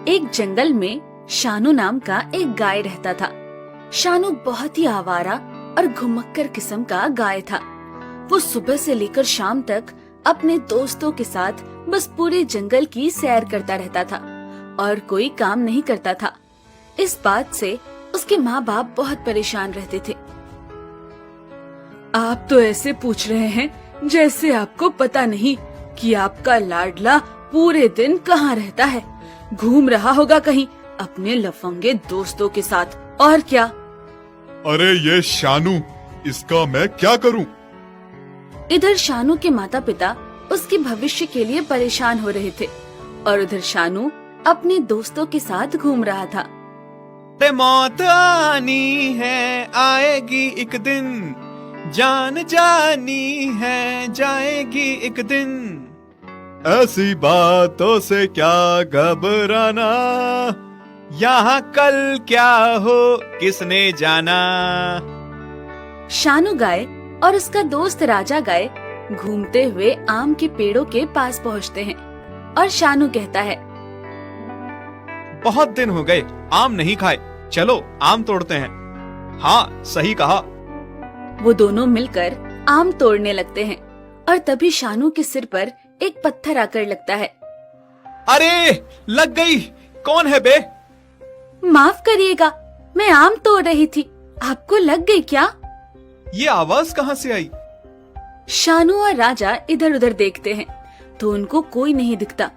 एक जंगल में शानू नाम का एक गाय रहता था। शानू बहुत ही आवारा और घुमक्कर किस्म का गाय था। वो सुबह से लेकर शाम तक अपने दोस्तों के साथ बस पूरे जंगल की सैर करता रहता था और कोई काम नहीं करता था। इस बात से उसके माँ बाप बहुत परेशान रहते थे। आप तो ऐसे पूछ रहे हैं जैसे आपको पता नहीं कि आपका लाडला पूरे दिन कहाँ रहता है। घूम रहा होगा कहीं अपने लफंगे दोस्तों के साथ, और क्या। अरे ये शानू, इसका मैं क्या करूं? इधर शानू के माता पिता उसके भविष्य के लिए परेशान हो रहे थे और उधर शानू अपने दोस्तों के साथ घूम रहा था। मौत आनी है, आएगी एक दिन, जान जानी है, जाएगी एक दिन। ऐसी बातों से क्या घबराना, यहाँ कल क्या हो किसने जाना। शानू गाय और उसका दोस्त राजा गाय घूमते हुए आम के पेड़ों के पास पहुँचते हैं और शानू कहता है, बहुत दिन हो गए आम नहीं खाए, चलो आम तोड़ते हैं। हाँ सही कहा। वो दोनों मिलकर आम तोड़ने लगते हैं और तभी शानू के सिर पर एक पत्थर आकर लगता है। अरे लग गई, कौन है बे? माफ करिएगा, मैं आम तोड़ रही थी, आपको लग गई क्या? ये आवाज कहाँ से आई? शानू और राजा इधर उधर देखते हैं तो उनको कोई नहीं दिखता।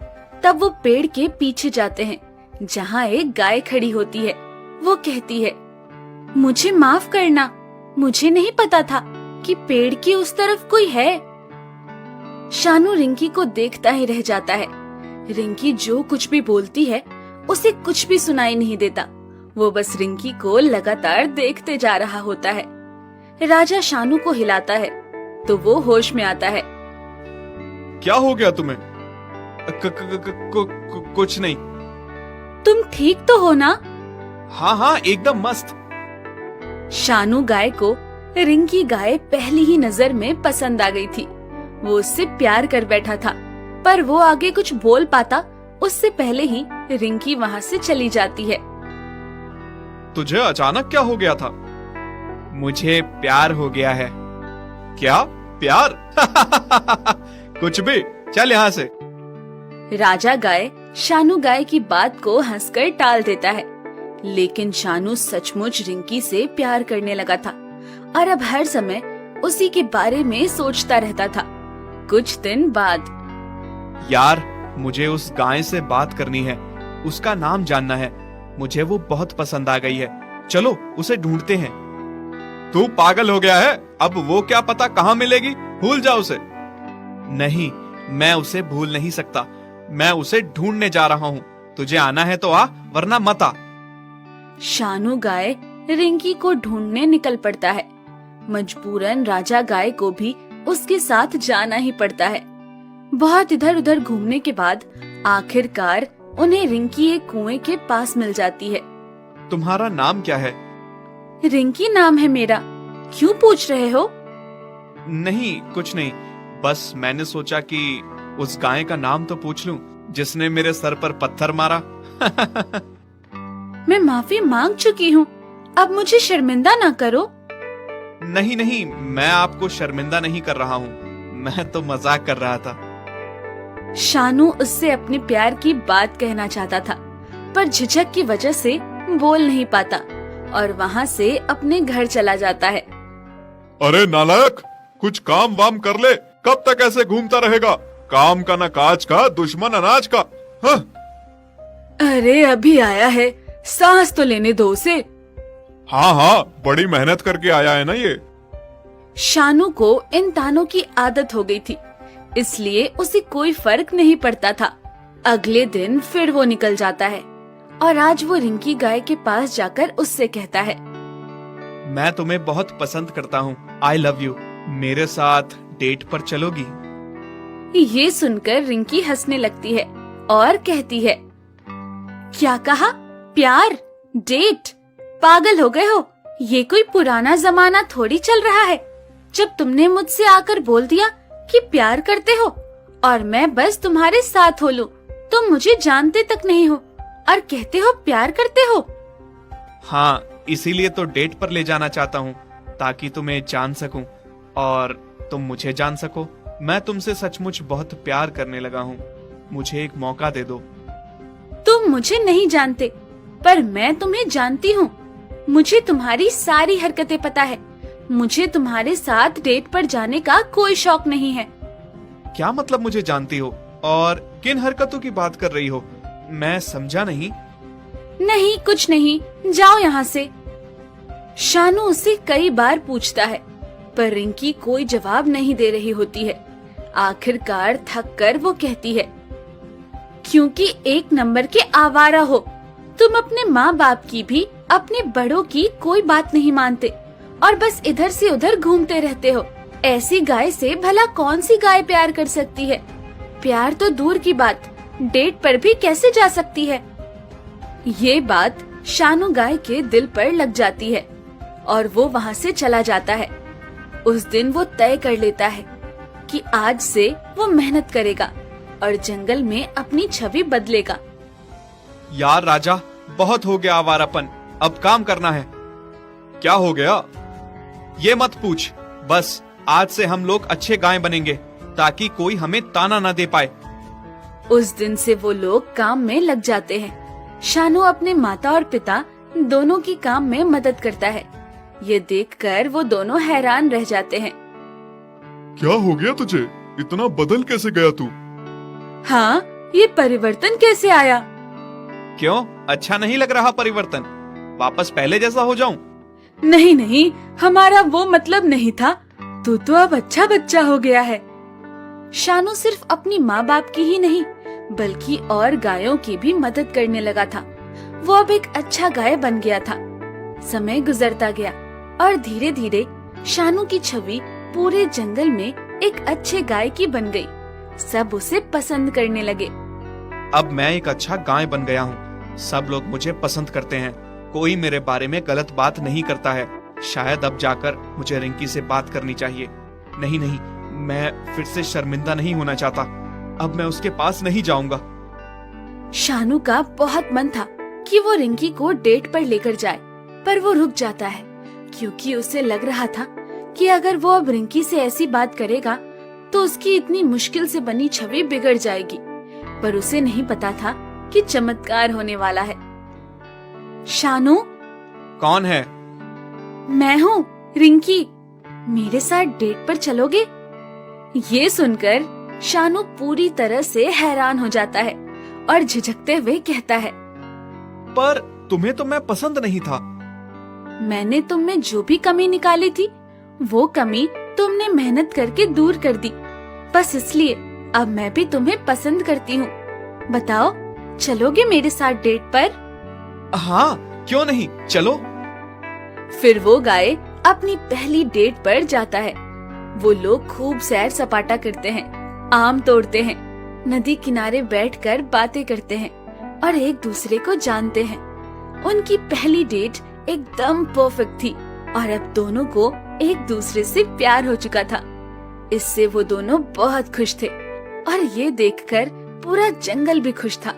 तब वो पेड़ के पीछे जाते हैं जहाँ एक गाय खड़ी होती है। वो कहती है, मुझे माफ करना, मुझे नहीं पता था कि पेड़ की उस तरफ कोई है। शानू रिंकी को देखता ही रह जाता है। रिंकी जो कुछ भी बोलती है उसे कुछ भी सुनाई नहीं देता। वो बस रिंकी को लगातार देखते जा रहा होता है। राजा शानू को हिलाता है तो वो होश में आता है। क्या हो गया तुम्हें? कुछ नहीं। तुम ठीक तो हो ना? हाँ हाँ एकदम मस्त। शानू गाय को रिंकी गाय पहली ही नजर में पसंद आ गई थी। वो उससे प्यार कर बैठा था, पर वो आगे कुछ बोल पाता उससे पहले ही रिंकी वहाँ से चली जाती है। तुझे अचानक क्या हो गया था? मुझे प्यार हो गया है। क्या प्यार? कुछ भी, चल यहाँ से। राजा गाय शानू गाय की बात को हंसकर टाल देता है, लेकिन शानू सचमुच रिंकी से प्यार करने लगा था और अब हर समय उसी के बारे में सोचता रहता था। कुछ दिन बाद, यार मुझे उस गाय से बात करनी है, उसका नाम जानना है, मुझे वो बहुत पसंद आ गई है, चलो उसे ढूंढते हैं। तू पागल हो गया है? अब वो क्या पता कहाँ मिलेगी, भूल जा उसे। नहीं, मैं उसे भूल नहीं सकता, मैं उसे ढूंढने जा रहा हूँ। तुझे आना है तो आ, वरना मत आ। शानू गाय रिंकी को ढूंढने निकल पड़ता है। मजबूरन राजा गाय को भी उसके साथ जाना ही पड़ता है। बहुत इधर उधर घूमने के बाद आखिरकार उन्हें रिंकी एक कुएं के पास मिल जाती है। तुम्हारा नाम क्या है? रिंकी नाम है मेरा, क्यों पूछ रहे हो? नहीं कुछ नहीं, बस मैंने सोचा कि उस गाय का नाम तो पूछ लूं जिसने मेरे सर पर पत्थर मारा। मैं माफी मांग चुकी हूँ, अब मुझे शर्मिंदा ना करो। नहीं नहीं, मैं आपको शर्मिंदा नहीं कर रहा हूँ, मैं तो मजाक कर रहा था। शानू उससे अपने प्यार की बात कहना चाहता था, पर झिझक की वजह से बोल नहीं पाता और वहाँ से अपने घर चला जाता है। अरे नालायक, कुछ काम वाम कर ले, कब तक ऐसे घूमता रहेगा? काम का न काज का, दुश्मन अनाज का। हाँ? अरे अभी आया है, सांस तो लेने दो उसे। हाँ हाँ, बड़ी मेहनत करके आया है ना ये। शानू को इन तानों की आदत हो गई थी, इसलिए उसे कोई फर्क नहीं पड़ता था। अगले दिन फिर वो निकल जाता है और आज वो रिंकी गाय के पास जाकर उससे कहता है, मैं तुम्हें बहुत पसंद करता हूँ, आई लव यू, मेरे साथ डेट पर चलोगी? ये सुनकर रिंकी हंसने लगती है और कहती है, क्या कहा? प्यार? डेट? पागल हो गए हो? ये कोई पुराना जमाना थोड़ी चल रहा है जब तुमने मुझसे आकर बोल दिया कि प्यार करते हो और मैं बस तुम्हारे साथ हो लूं। तुम मुझे जानते तक नहीं हो और कहते हो प्यार करते हो। हाँ, इसीलिए तो डेट पर ले जाना चाहता हूँ, ताकि तुम्हें जान सकूं और तुम मुझे जान सको। मैं तुमसे सचमुच बहुत प्यार करने लगा हूँ, मुझे एक मौका दे दो। तुम मुझे नहीं जानते, पर मैं तुम्हें जानती हूँ। मुझे तुम्हारी सारी हरकतें पता है। मुझे तुम्हारे साथ डेट पर जाने का कोई शौक नहीं है। क्या मतलब मुझे जानती हो, और किन हरकतों की बात कर रही हो? मैं समझा नहीं। नहीं, कुछ नहीं, जाओ यहाँ से। शानू उससे कई बार पूछता है, पर रिंकी कोई जवाब नहीं दे रही होती है। आखिरकार थक कर वो कहती है, क्योंकि एक नंबर के आवारा हो। तुम अपने माँ बाप की भी, अपने बड़ों की कोई बात नहीं मानते और बस इधर से उधर घूमते रहते हो। ऐसी गाय से भला कौन सी गाय प्यार कर सकती है? प्यार तो दूर की बात, डेट पर भी कैसे जा सकती है? ये बात शानू गाय के दिल पर लग जाती है और वो वहाँ से चला जाता है। उस दिन वो तय कर लेता है कि आज से वो मेहनत करेगा और जंगल में अपनी छवि बदलेगा। यार राजा, बहुत हो गया आवारापन, अब काम करना है। क्या हो गया? ये मत पूछ। बस आज से हम लोग अच्छे गाय बनेंगे, ताकि कोई हमें ताना ना दे पाए। उस दिन से वो लोग काम में लग जाते हैं। शानू अपने माता और पिता दोनों की काम में मदद करता है। ये देखकर वो दोनों हैरान रह जाते हैं। क्या हो गया तुझे? इतना बदल कैसे गया तू? हाँ, ये परिवर्तन कैसे आया? क्यों, अच्छा नहीं लग रहा परिवर्तन? वापस पहले जैसा हो जाऊं? नहीं नहीं, हमारा वो मतलब नहीं था। तू तो अब अच्छा बच्चा हो गया है। शानू सिर्फ अपनी माँ बाप की ही नहीं, बल्कि और गायों की भी मदद करने लगा था। वो अब एक अच्छा गाय बन गया था। समय गुजरता गया और धीरे धीरे शानू की छवि पूरे जंगल में एक अच्छे गाय की बन गई। सब उसे पसंद करने लगे। अब मैं एक अच्छा गाय बन गया हूँ, सब लोग मुझे पसंद करते हैं। कोई मेरे बारे में गलत बात नहीं करता है। शायद अब जाकर मुझे रिंकी से बात करनी चाहिए। नहीं नहीं, मैं फिर से शर्मिंदा नहीं होना चाहता। अब मैं उसके पास नहीं जाऊंगा। शानू का बहुत मन था कि वो रिंकी को डेट पर लेकर जाए, पर वो रुक जाता है क्योंकि उसे लग रहा था कि अगर वो अब रिंकी से ऐसी बात करेगा तो उसकी इतनी मुश्किल से बनी छवि बिगड़ जाएगी। पर उसे नहीं पता था कि चमत्कार होने वाला है। शानू, कौन है? मैं हूँ रिंकी। मेरे साथ डेट पर चलोगे? ये सुनकर शानू पूरी तरह से हैरान हो जाता है और झिझकते हुए कहता है, पर तुम्हें तो मैं पसंद नहीं था। मैंने तुम में जो भी कमी निकाली थी, वो कमी तुमने मेहनत करके दूर कर दी। बस इसलिए अब मैं भी तुम्हें पसंद करती हूँ। बताओ, चलोगे मेरे साथ डेट पर? हाँ, क्यों नहीं, चलो। फिर वो गाय अपनी पहली डेट पर जाता है। वो लोग खूब सैर सपाटा करते हैं, आम तोड़ते हैं, नदी किनारे बैठकर बातें करते हैं और एक दूसरे को जानते हैं। उनकी पहली डेट एकदम परफेक्ट थी और अब दोनों को एक दूसरे से प्यार हो चुका था। इससे वो दोनों बहुत खुश थे और ये देखकर पूरा जंगल भी खुश था।